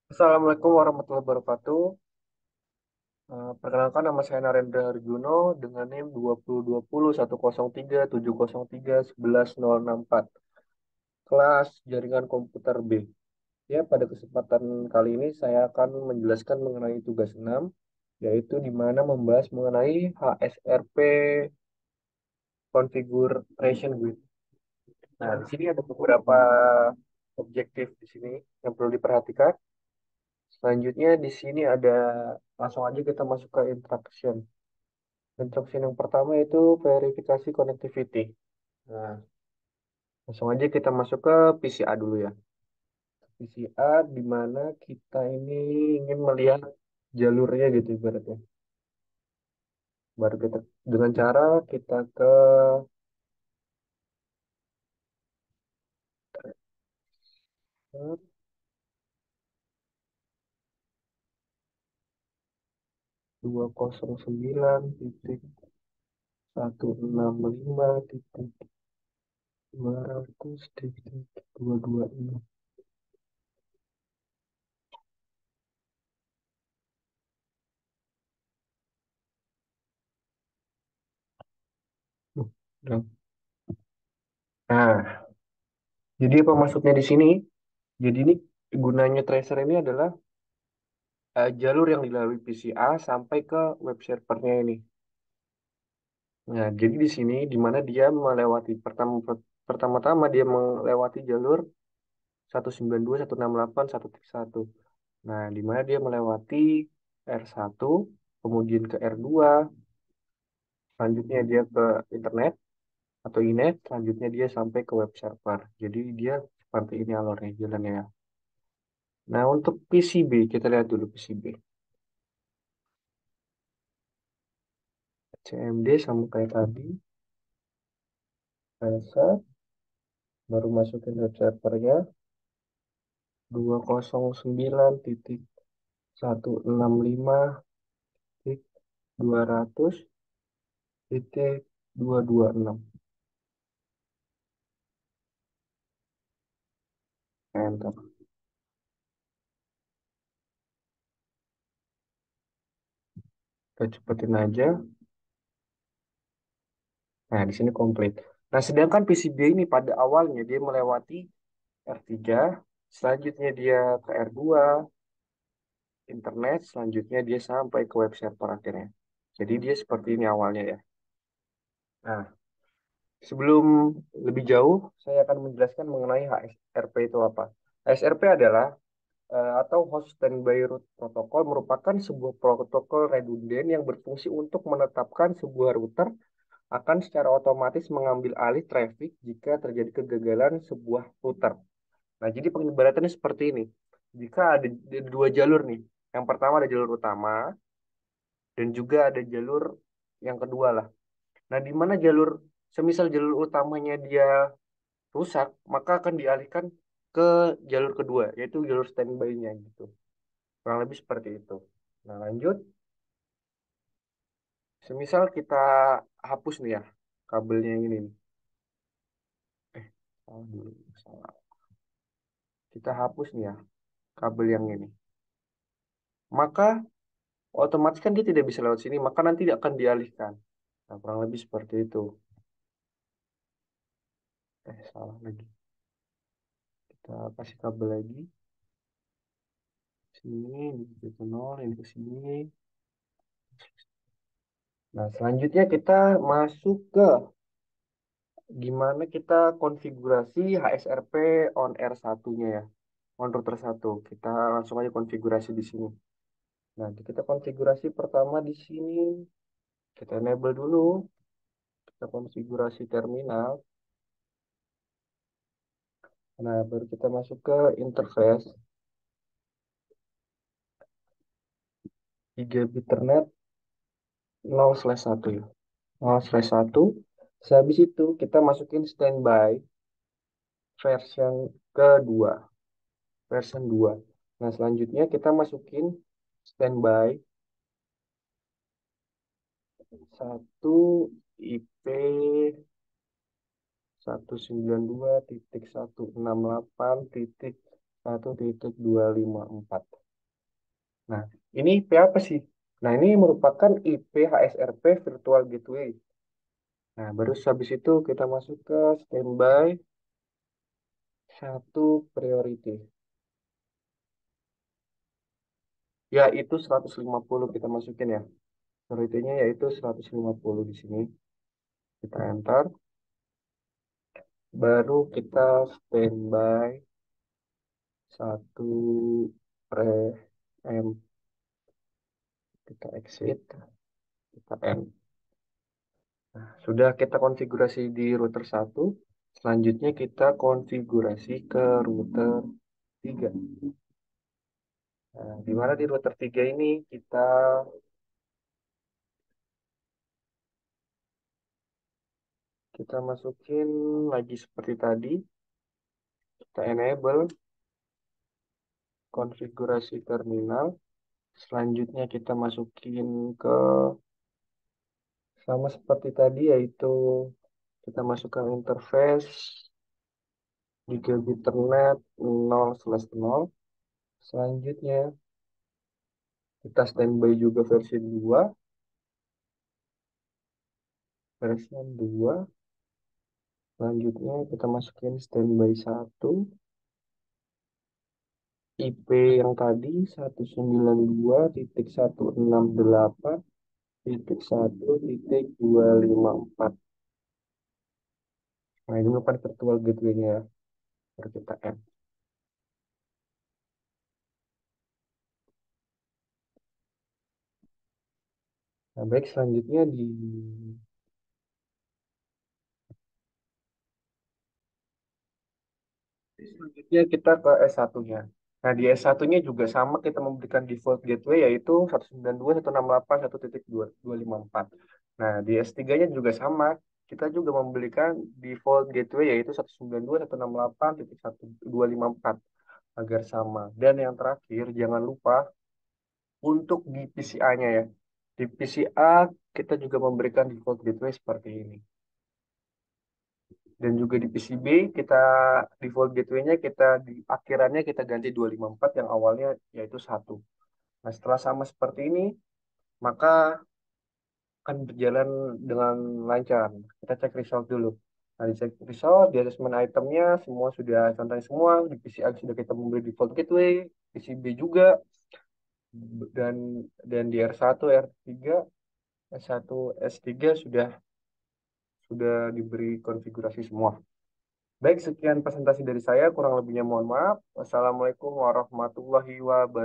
Assalamualaikum warahmatullahi wabarakatuh. Perkenalkan nama saya Narendra Arjuno dengan NIM 20201037031164 kelas jaringan komputer B. Ya, pada kesempatan kali ini saya akan menjelaskan mengenai tugas 6, yaitu di mana membahas mengenai HSRP Configuration Grid. Nah, di sini ada beberapa objektif di sini yang perlu diperhatikan. Selanjutnya di sini ada langsung aja kita masuk ke instruction. Instruction yang pertama itu verifikasi connectivity. Nah, langsung aja kita masuk ke PCA dulu ya. PCA di mana kita ini ingin melihat jalurnya gitu ibaratnya. Baru kita dengan cara kita ke 209.165.200.226. Nah, nah, jadi apa maksudnya di sini? Jadi ini gunanya tracer ini adalah jalur yang dilalui PCA sampai ke web servernya ini. Nah, jadi di sini di mana dia melewati pertama-tama dia melewati jalur 192.168.1.1. Nah, di mana dia melewati R1, kemudian ke R2, selanjutnya dia ke internet atau inet, selanjutnya dia sampai ke web server. Jadi dia seperti ini alurnya jalannya ya. Nah, untuk PCB kita lihat dulu PCB. CMD sama kayak tadi, reset, baru masukin web servernya 209.165.200.226. Enter. Kita cepetin aja. Nah, di sini komplit. Nah, sedangkan PCB ini pada awalnya dia melewati R3, selanjutnya dia ke R2, internet, selanjutnya dia sampai ke web server akhirnya. Jadi dia seperti ini awalnya ya. Nah, sebelum lebih jauh, saya akan menjelaskan mengenai HSRP itu apa. HSRP adalah atau Host Standby Route Protocol merupakan sebuah protokol redundant yang berfungsi untuk menetapkan sebuah router akan secara otomatis mengambil alih traffic jika terjadi kegagalan sebuah router. Nah, jadi pengibaratannya seperti ini. Jika ada dua jalur nih, yang pertama ada jalur utama dan juga ada jalur yang kedua lah. Nah, di mana semisal jalur utamanya dia rusak, maka akan dialihkan ke jalur kedua, yaitu jalur standby-nya gitu. Kurang lebih seperti itu. Nah, lanjut. Semisal kita hapus nih ya, kabelnya yang ini nih. Salah dulu, salah. Kita hapus nih ya, kabel yang ini. Maka otomatis kan dia tidak bisa lewat sini, maka nanti dia akan dialihkan. Nah, kurang lebih seperti itu. Salah lagi. Kita kasih kabel lagi. Sini, ini ke nol, ini ke sini. Nah, selanjutnya kita masuk ke gimana kita konfigurasi HSRP on R1-nya ya. On router 1. Kita langsung aja konfigurasi di sini. Nah, kita konfigurasi pertama di sini. Kita enable dulu. Kita konfigurasi terminal. Nah, baru kita masuk ke interface 3 bit Ethernet 0/1 ya. 0/1. Sehabis itu kita masukin standby version kedua, version 2. Nah, selanjutnya kita masukin standby 1 IP 192.168.1. 1.254. Nah, ini IP apa sih? Nah, ini merupakan IP HSRP Virtual Gateway. Nah, baru habis itu kita masuk ke standby satu priority. Yaitu 150 kita masukin ya. Priority-nya yaitu 150 di sini. Kita enter. Baru kita standby satu preamp. Kita exit. Kita end. Sudah kita konfigurasi di router satu. Selanjutnya kita konfigurasi ke router 3. Nah, di mana di router 3 ini kita masukin lagi seperti tadi, kita enable konfigurasi terminal. Selanjutnya kita masukin ke sama seperti tadi, yaitu kita masukkan interface gigabit Ethernet 0/0. Selanjutnya kita standby juga versi 2. Selanjutnya kita masukin standby satu, IP yang tadi 192.168.1.254. Nah, ini bukan virtual gateway-nya ya. Baru kita add. Nah, baik, selanjutnya selanjutnya kita ke S1-nya. Nah, di S1-nya juga sama, kita memberikan default gateway yaitu 192.168.1.254. Nah, di S3-nya juga sama, kita juga memberikan default gateway yaitu 192.168.1.254 agar sama. Dan yang terakhir, jangan lupa untuk di PCA-nya ya. Di PCA kita juga memberikan default gateway seperti ini. Dan juga di PCB kita default gateway-nya kita di akhirannya kita ganti 254 yang awalnya yaitu satu. Nah, setelah sama seperti ini, maka akan berjalan dengan lancar. Kita cek result dulu. Nah, di cek result, di assessment itemnya semua sudah contohnya semua. Di PCA sudah kita memberi default gateway, PCB juga, dan di R1, R3, S1, S3 sudah diberi konfigurasi semua. Baik, sekian presentasi dari saya. Kurang lebihnya mohon maaf. Wassalamualaikum warahmatullahi wabarakatuh.